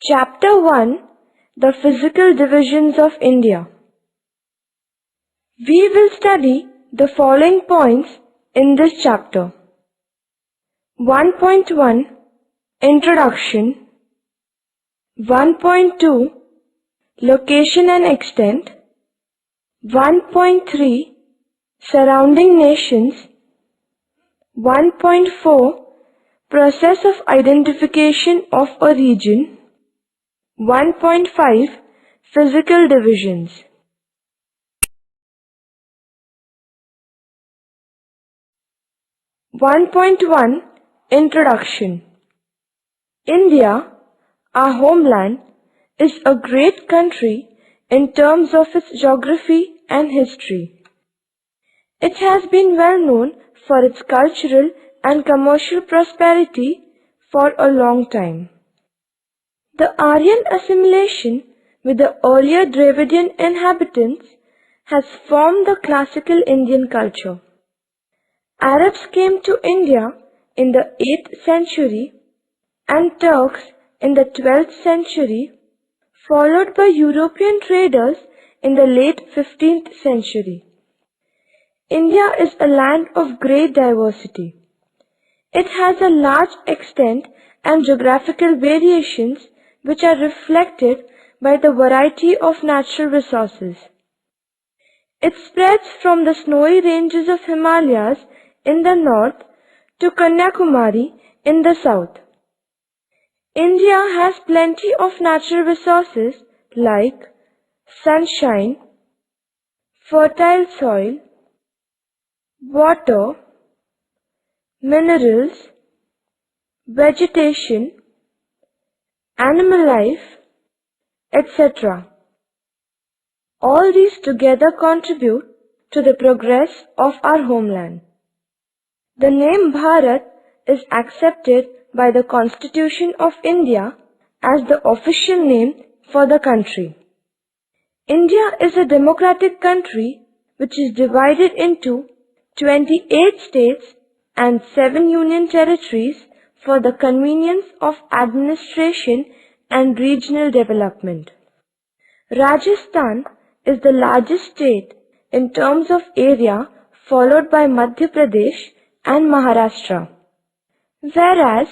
Chapter 1: The Physical Divisions of India. We will study the following points in this chapter. 1.1 Introduction. 1.2 Location and Extent. 1.3 Surrounding Nations. 1.4 Process of Identification of a Region. 1.5 Physical Divisions. (1.1) Introduction. India, our homeland, is a great country in terms of its geography and history. It has been well known for its cultural and commercial prosperity for a long time. The Aryan assimilation with the earlier Dravidian inhabitants has formed the classical Indian culture. Arabs came to India in the 8th century and Turks in the 12th century, followed by European traders in the late 15th century. India is a land of great diversity. It has a large extent and geographical variations which are reflected by the variety of natural resources. It spreads from the snowy ranges of Himalayas in the north to Kanyakumari in the south. India has plenty of natural resources like sunshine, fertile soil, water, minerals, vegetation, animal life, etc. All these together contribute to the progress of our homeland. The name Bharat is accepted by the Constitution of India as the official name for the country. India is a democratic country which is divided into 28 states and 7 union territories for the convenience of administration and regional development. Rajasthan is the largest state in terms of area, followed by Madhya Pradesh and Maharashtra, whereas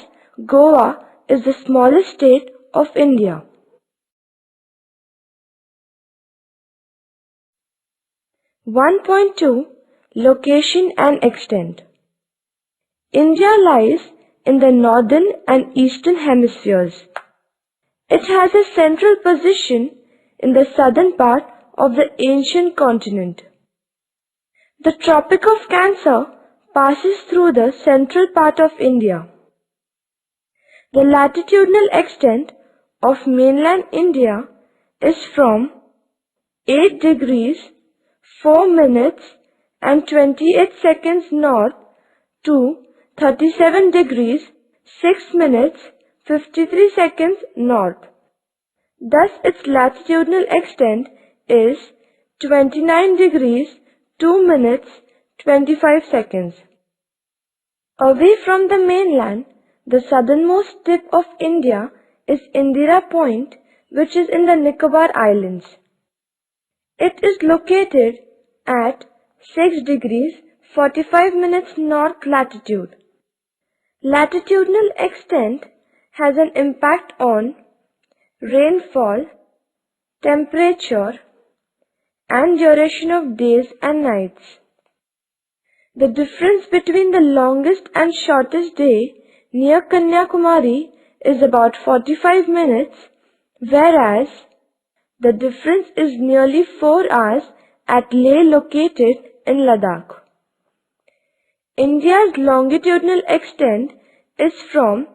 Goa is the smallest state of India. (1.2) Location and Extent. India lies in the northern and eastern hemispheres. It has a central position in the southern part of the ancient continent. The Tropic of Cancer passes through the central part of India. The latitudinal extent of mainland India is from 8 degrees 4 minutes and 28 seconds north to 37 degrees 6 minutes 53 seconds north. Thus its latitudinal extent is 29 degrees 2 minutes 25 seconds. Away from the mainland, the southernmost tip of India is Indira Point, which is in the Nicobar Islands. It is located at 6 degrees 45 minutes north latitude. Latitudinal extent has an impact on rainfall, temperature, and duration of days and nights. The difference between the longest and shortest day near Kanyakumari is about 45 minutes, whereas the difference is nearly 4 hours at Leh, located in Ladakh. India's longitudinal extent is from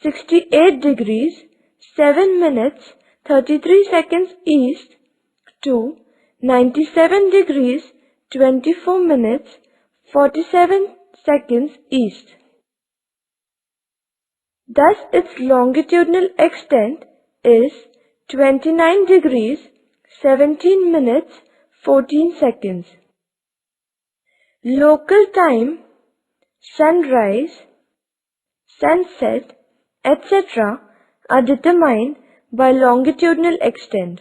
68 degrees 7 minutes 33 seconds east to 97 degrees 24 minutes 47 seconds east. Thus its longitudinal extent is 29 degrees 17 minutes 14 seconds. Local time, sunrise, sunset, etc. are determined by longitudinal extent.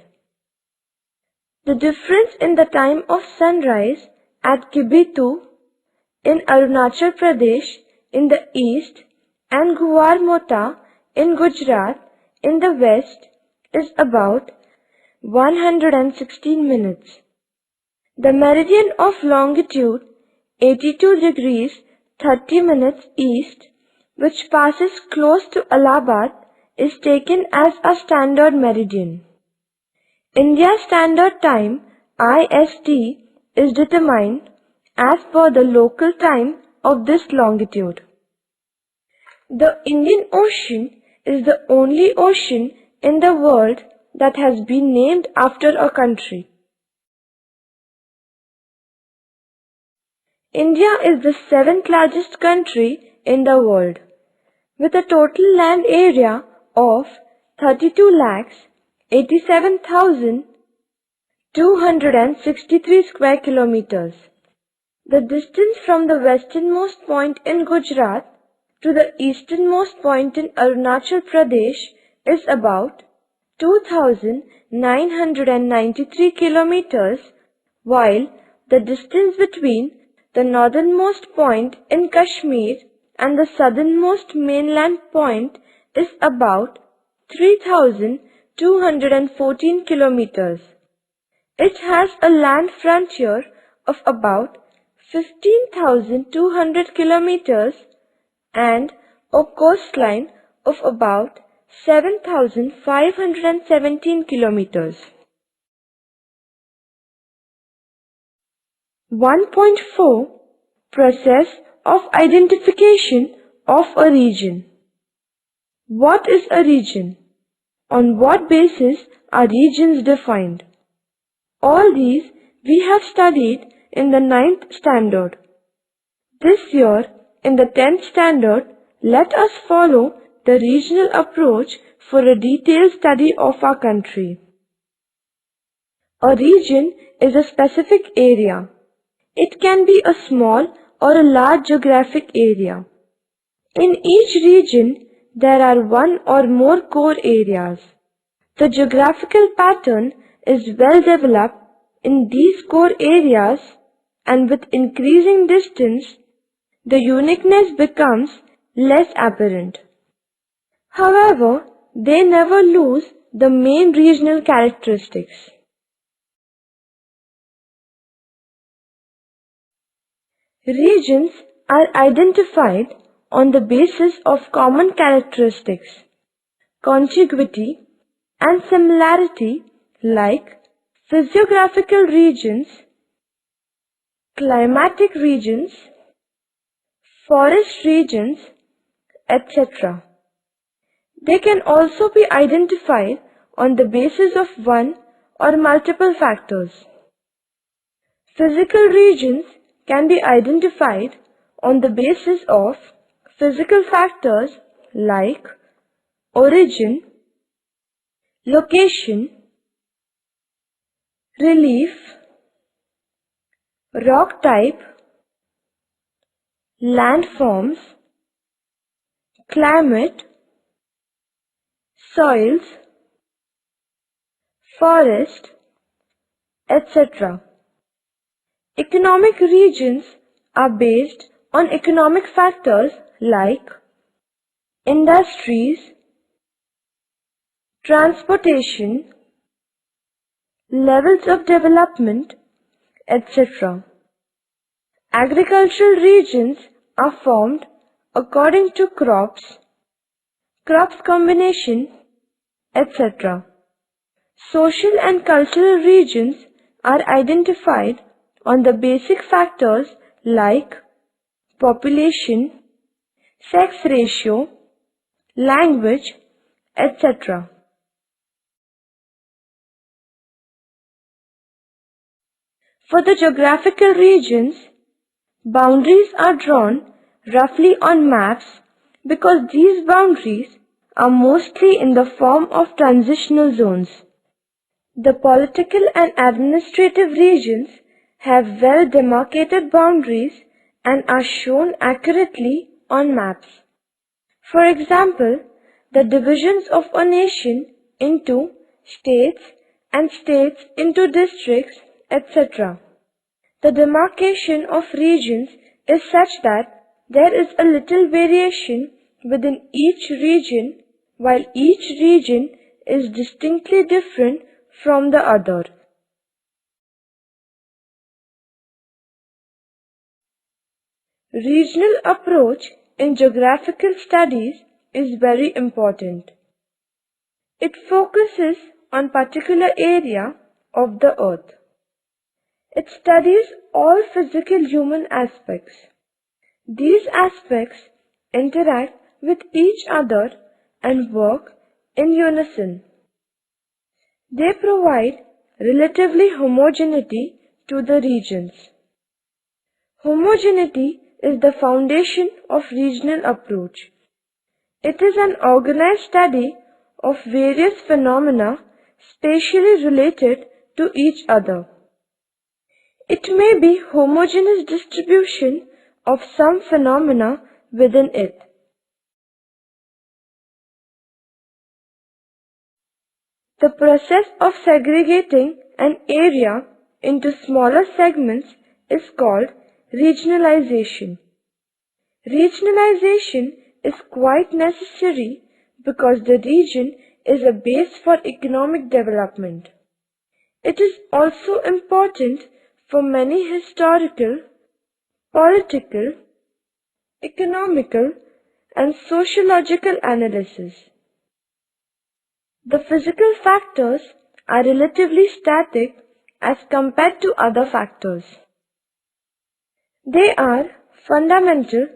The difference in the time of sunrise at Kibitu in Arunachal Pradesh in the east and Guwar Mota in Gujarat in the west is about 116 minutes. The meridian of longitude 82 degrees 30 minutes east, which passes close to Allahabad, is taken as a standard meridian. India's Standard Time (IST) is determined as per the local time of this longitude. The Indian Ocean is the only ocean in the world that has been named after a country. India is the 7th largest country in the world, with a total land area of 32,87,263 square kilometers. The distance from the westernmost point in Gujarat to the easternmost point in Arunachal Pradesh is about 2,993 kilometers, while the distance between the northernmost point in Kashmir and the southernmost mainland point is about 3,214 kilometers. It has a land frontier of about 15,200 kilometers and a coastline of about 7,517 kilometers. 1.4 Process of identification of a region. What is a region? On what basis are regions defined? All these we have studied in the 9th standard. This year, in the 10th standard, let us follow the regional approach for a detailed study of our country. A region is a specific area. It can be a small or a large geographic area. In each region, there are one or more core areas. The geographical pattern is well developed in these core areas, and with increasing distance, the uniqueness becomes less apparent. However, they never lose the main regional characteristics. Regions are identified on the basis of common characteristics, contiguity, and similarity like physiographical regions, climatic regions, forest regions, etc. They can also be identified on the basis of one or multiple factors. Physical regions can be identified on the basis of physical factors like origin, location, relief, rock type, landforms, climate, soils, forest, etc. Economic regions are based on economic factors like industries, transportation, levels of development, etc. Agricultural regions are formed according to crops combination, etc. Social and cultural regions are identified on the basic factors like population, sex ratio, language, etc. For the geographical regions, boundaries are drawn roughly on maps because these boundaries are mostly in the form of transitional zones. The political and administrative regions have well demarcated boundaries and are shown accurately on maps. For example, the divisions of a nation into states and states into districts, etc. The demarcation of regions is such that there is a little variation within each region, while each region is distinctly different from the other. Regional approach in geographical studies is very important. It focuses on particular area of the earth. It studies all physical human aspects. These aspects interact with each other and work in unison. They provide relatively homogeneity to the regions. Homogeneity is the foundation of regional approach. It is an organized study of various phenomena spatially related to each other. It may be homogeneous distribution of some phenomena within it. The process of segregating an area into smaller segments is called regionalization. Regionalization is quite necessary because the region is a base for economic development. It is also important for many historical, political, economical, and sociological analysis. The physical factors are relatively static as compared to other factors. They are fundamental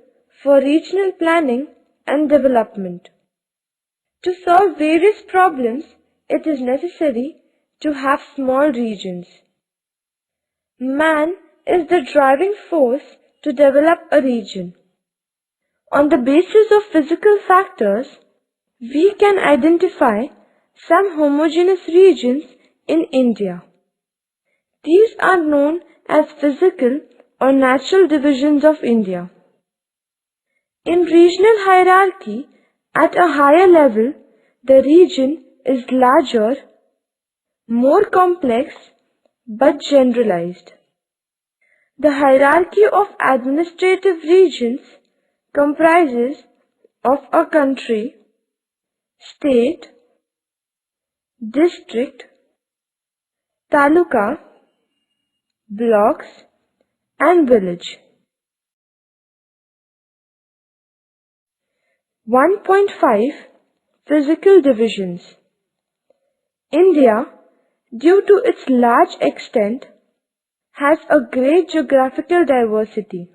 for regional planning and development. To solve various problems, it is necessary to have small regions. Man is the driving force to develop a region. On the basis of physical factors, we can identify some homogeneous regions in India. These are known as physical or natural divisions of India. In regional hierarchy, at a higher level, the region is larger, more complex, but generalized. The hierarchy of administrative regions comprises of a country, state, district, taluka, blocks, and village. 1.5 Physical divisions. India, due to its large extent, has a great geographical diversity.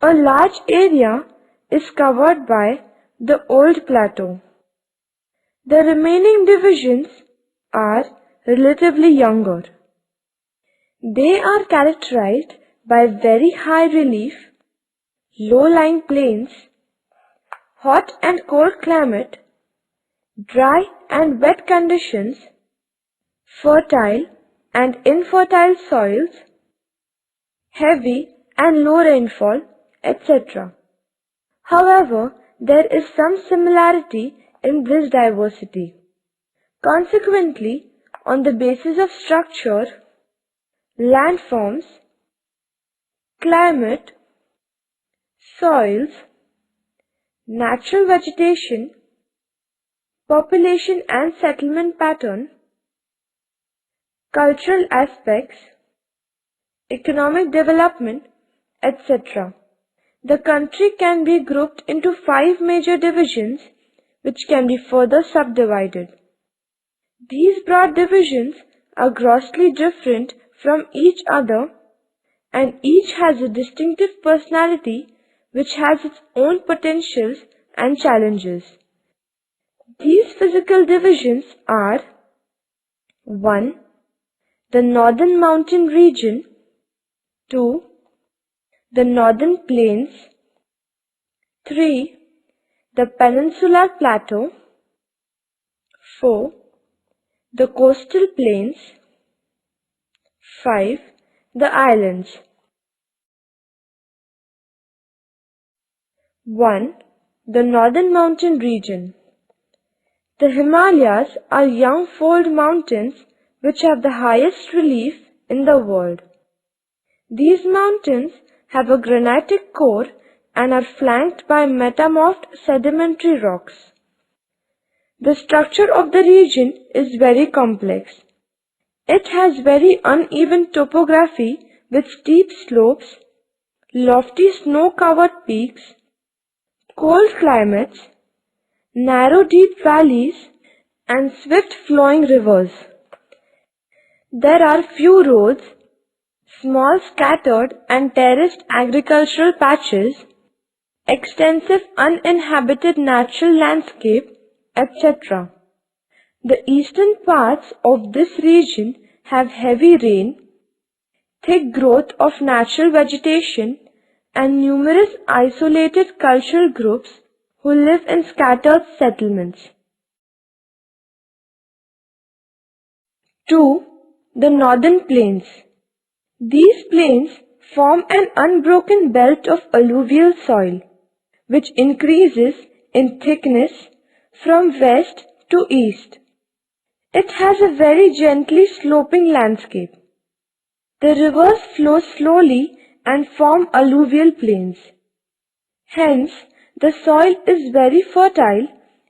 A large area is covered by the old plateau. The remaining divisions are relatively younger. They are characterized by very high relief, low-lying plains, hot and cold climate, dry and wet conditions, fertile and infertile soils, heavy and low rainfall, etc. However, there is some similarity in this diversity. Consequently, on the basis of structure, landforms, climate, soils, natural vegetation, population and settlement pattern, cultural aspects, economic development, etc. The country can be grouped into 5 major divisions which can be further subdivided. These broad divisions are grossly different from each other and each has a distinctive personality which has its own potentials and challenges. These physical divisions are 1. The Northern Mountain Region, 2. The Northern Plains, 3. The Peninsular Plateau, 4. The Coastal Plains, 5. The Islands. 1. The Northern Mountain Region. The Himalayas are young fold mountains which have the highest relief in the world. These mountains have a granitic core and are flanked by metamorphed sedimentary rocks. The structure of the region is very complex. It has very uneven topography with steep slopes, lofty snow-covered peaks, cold climates, narrow deep valleys, and swift flowing rivers. There are few roads, small scattered and terraced agricultural patches, extensive uninhabited natural landscape, etc. The eastern parts of this region have heavy rain, thick growth of natural vegetation, and numerous isolated cultural groups who live in scattered settlements. 2. The Northern Plains. These plains form an unbroken belt of alluvial soil, which increases in thickness from west to east. It has a very gently sloping landscape. The rivers flow slowly and form alluvial plains. Hence, the soil is very fertile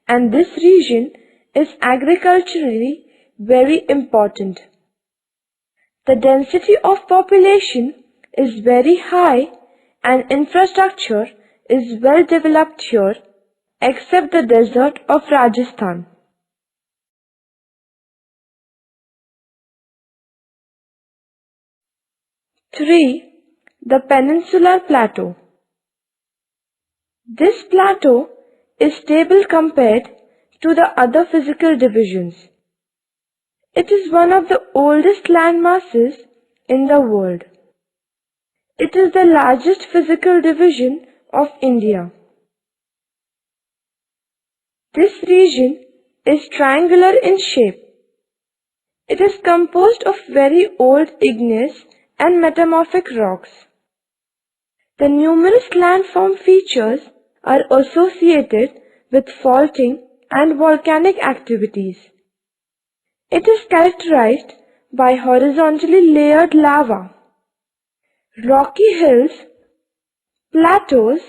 and this region is agriculturally very important. The density of population is very high and infrastructure is well developed here except the desert of Rajasthan. 3. The Peninsular Plateau. This plateau is stable compared to the other physical divisions. It is one of the oldest land masses in the world. It is the largest physical division of India. This region is triangular in shape. It is composed of very old igneous and metamorphic rocks. The numerous landform features are associated with faulting and volcanic activities. It is characterized by horizontally layered lava, rocky hills, plateaus,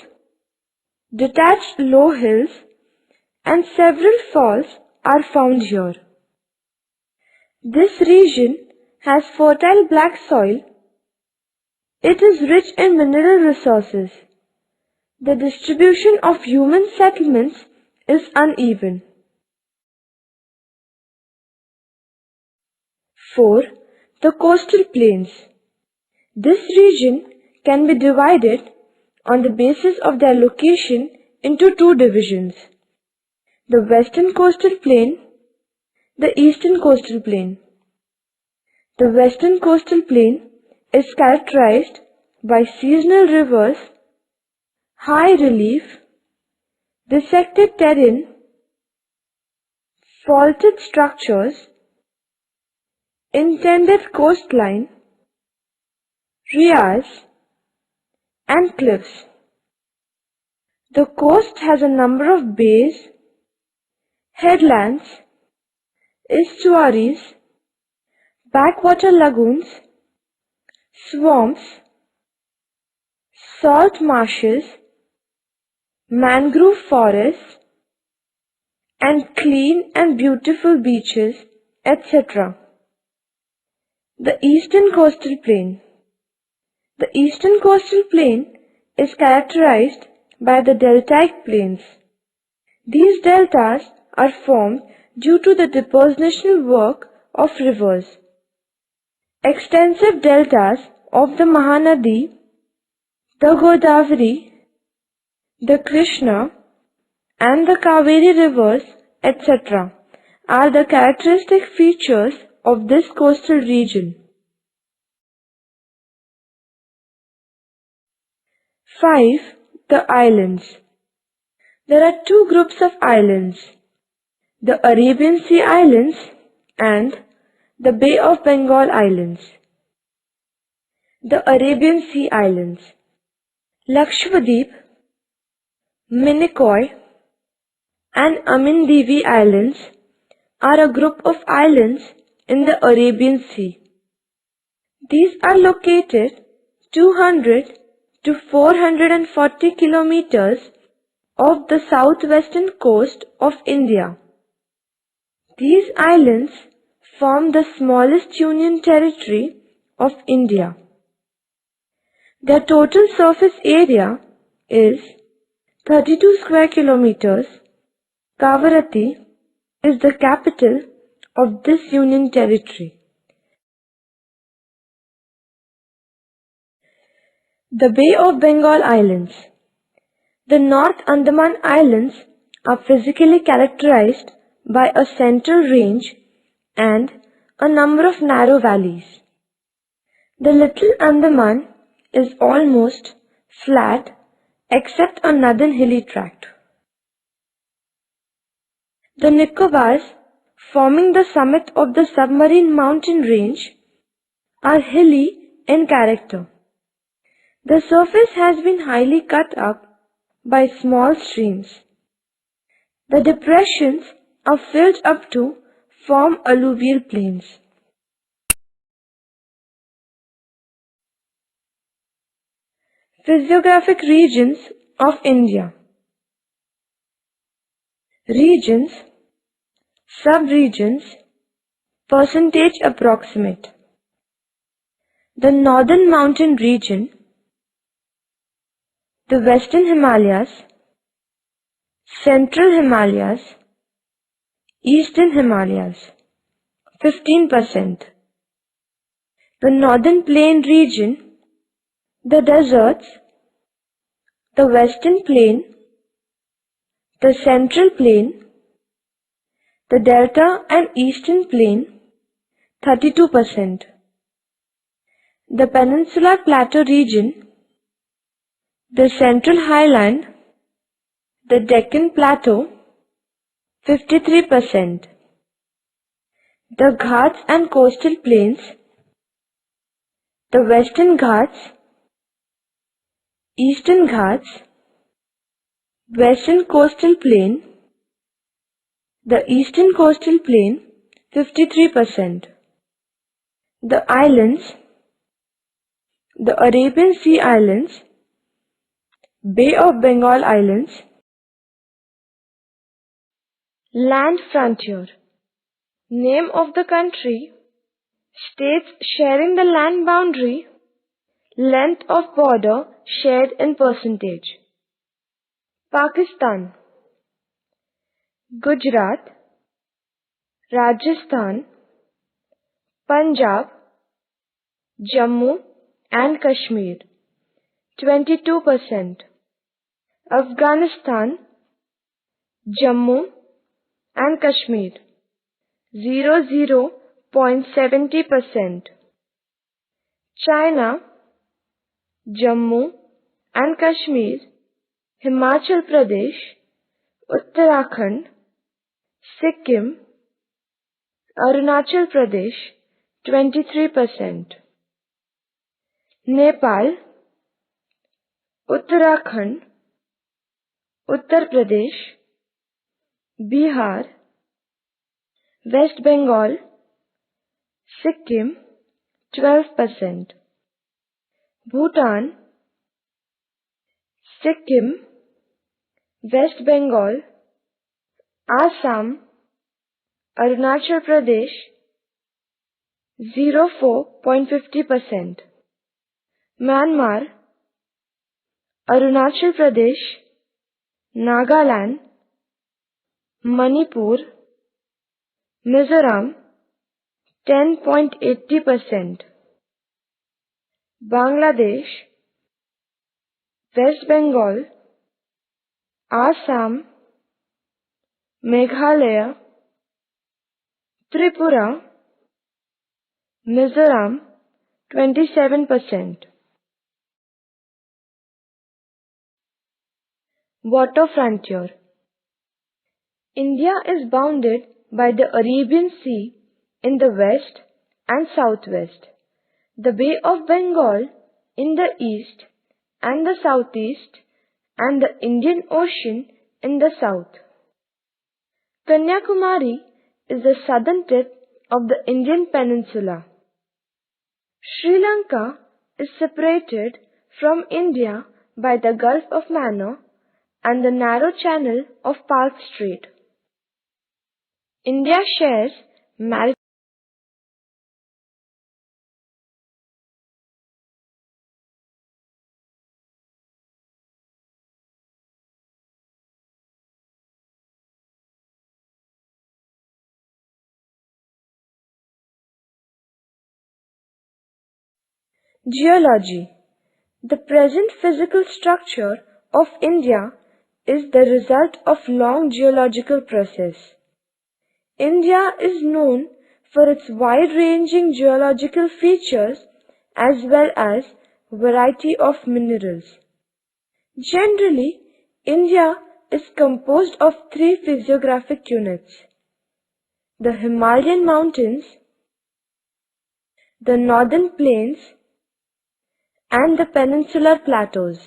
detached low hills, and several falls are found here. This region has fertile black soil. It is rich in mineral resources. The distribution of human settlements is uneven. 4. The coastal plains. This region can be divided on the basis of their location into two divisions: the western coastal plain, the eastern coastal plain. The western coastal plain is characterized by seasonal rivers, high relief, dissected terrain, faulted structures, intended coastline, rias, and cliffs. The coast has a number of bays, headlands, estuaries, backwater lagoons, swamps, salt marshes, mangrove forests, and clean and beautiful beaches, etc. The eastern coastal plain. The eastern coastal plain is characterized by the deltaic plains. These deltas are formed due to the depositional work of rivers. Extensive deltas of the Mahanadi, the Godavari, the Krishna, and the Kaveri rivers, etc. are the characteristic features of this coastal region. 5. The islands. There are two groups of islands: the Arabian Sea Islands and the Bay of Bengal Islands. The Arabian Sea Islands. Lakshadweep, Minicoy, and Amindivi Islands are a group of islands in the Arabian Sea. These are located 200 to 440 kilometers off the southwestern coast of India. These islands form the smallest union territory of India. Their total surface area is 32 square kilometers. Kavaratti is the capital of this union territory. The Bay of Bengal Islands. The North Andaman Islands are physically characterized by a central range and a number of narrow valleys. The Little Andaman is almost flat except a northern hilly tract. The Nicobars, forming the summit of the submarine mountain range, are hilly in character. The surface has been highly cut up by small streams. The depressions are filled up to form alluvial plains. Physiographic regions of India. Regions, sub-regions, percentage approximate. The Northern Mountain Region, the Western Himalayas, Central Himalayas, Eastern Himalayas, 15%. The Northern Plain Region, the deserts, the Western Plain, the Central Plain, the Delta and Eastern Plain, 32%. The Peninsular Plateau Region, the Central Highland, the Deccan Plateau, 53%. The Ghats and Coastal Plains, the Western Ghats, Eastern Ghats, Western Coastal Plain, the Eastern Coastal Plain, 53%. The islands, the Arabian Sea Islands, Bay of Bengal Islands. Land frontier. Name of the country, states sharing the land boundary, length of border shared in percentage. Pakistan, Gujarat, Rajasthan, Punjab, Jammu and Kashmir, 22%. Afghanistan, Jammu and Kashmir, 0.70%. China, Jammu and Kashmir, Himachal Pradesh, Uttarakhand, Sikkim, Arunachal Pradesh, 23%. Nepal, Uttarakhand, Uttar Pradesh, Bihar, West Bengal, Sikkim, 12%. Bhutan, Sikkim, West Bengal, Assam, Arunachal Pradesh, 0.50%. Myanmar, Arunachal Pradesh, Nagaland, Manipur, Mizoram, 10.80%. Bangladesh, West Bengal, Assam, Meghalaya, Tripura, Mizoram, 27%. Water frontier. India is bounded by the Arabian Sea in the west and southwest, the Bay of Bengal in the east and the southeast, and the Indian Ocean in the south. Kanyakumari is the southern tip of the Indian peninsula. Sri Lanka is separated from India by the Gulf of Mannar and the narrow channel of Park Strait. India shares maritime geology. The present physical structure of India is the result of long geological process. India is known for its wide-ranging geological features as well as variety of minerals. Generally, India is composed of three physiographic units: the Himalayan mountains, the northern plains, and the peninsular plateaus.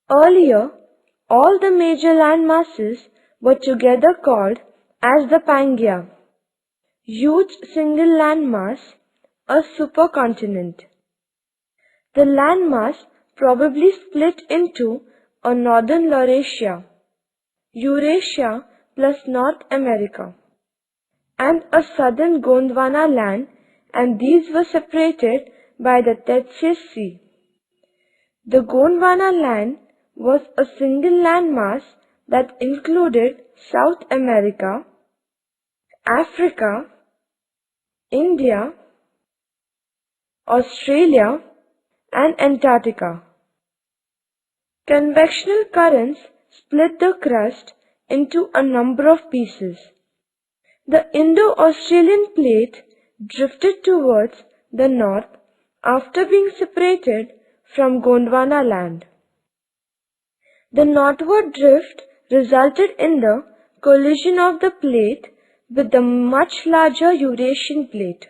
Earlier, all the major land masses were together called as the Pangaea, huge single landmass, a supercontinent. The landmass probably split into a northern Laurasia, Eurasia plus North America, and a southern Gondwana land, and these were separated by the Tethys Sea. The Gondwana land was a single landmass that included South America, Africa, India, Australia, and Antarctica. Convectional currents split the crust into a number of pieces. The Indo-Australian plate drifted towards the north after being separated from Gondwana land. The northward drift resulted in the collision of the plate with the much larger Eurasian plate.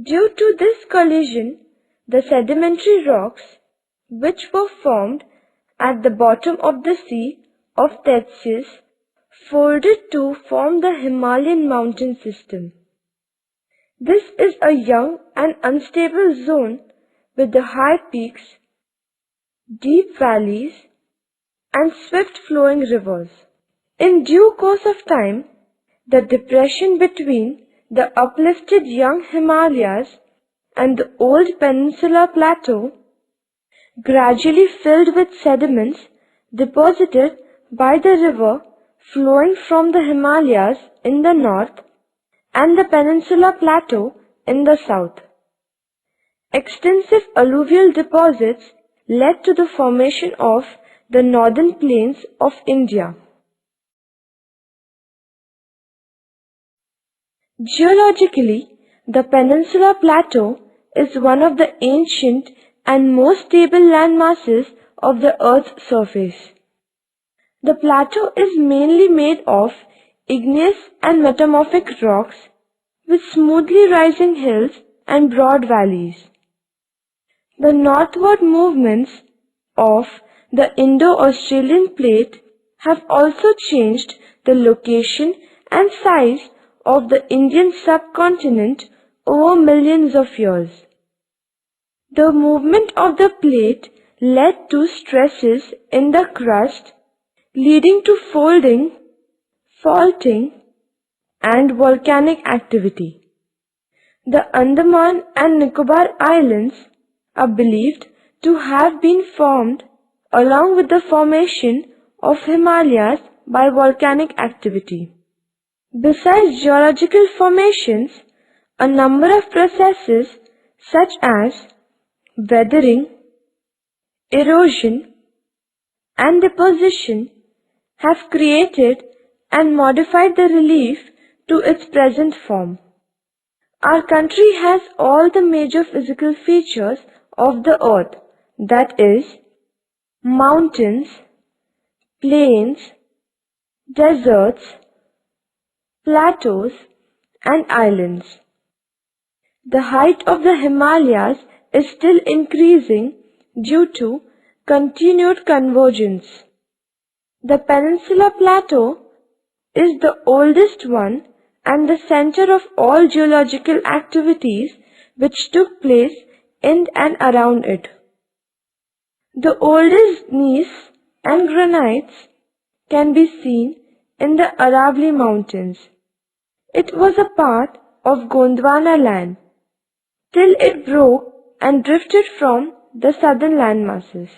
Due to this collision, the sedimentary rocks, which were formed at the bottom of the Sea of Tethys, folded to form the Himalayan mountain system. This is a young and unstable zone with the high peaks, deep valleys, and swift-flowing rivers. In due course of time, the depression between the uplifted young Himalayas and the old peninsular plateau gradually filled with sediments deposited by the river flowing from the Himalayas in the north and the peninsular plateau in the south. Extensive alluvial deposits led to the formation of the northern plains of India. Geologically, the peninsular plateau is one of the ancient and most stable landmasses of the Earth's surface. The plateau is mainly made of igneous and metamorphic rocks with smoothly rising hills and broad valleys. The northward movements of the Indo-Australian plate have also changed the location and size of the Indian subcontinent over millions of years. The movement of the plate led to stresses in the crust, leading to folding, faulting, and volcanic activity. The Andaman and Nicobar Islands are believed to have been formed along with the formation of Himalayas by volcanic activity. Besides geological formations, a number of processes such as weathering, erosion, and deposition have created and modified the relief to its present form. Our country has all the major physical features of the earth, that is, mountains, plains, deserts, plateaus, and islands. The height of the Himalayas is still increasing due to continued convergence. The Peninsula Plateau is the oldest one and the center of all geological activities which took place in and around it. The oldest gneiss and granites can be seen in the Aravalli Mountains. It was a part of Gondwana land till it broke and drifted from the southern land masses.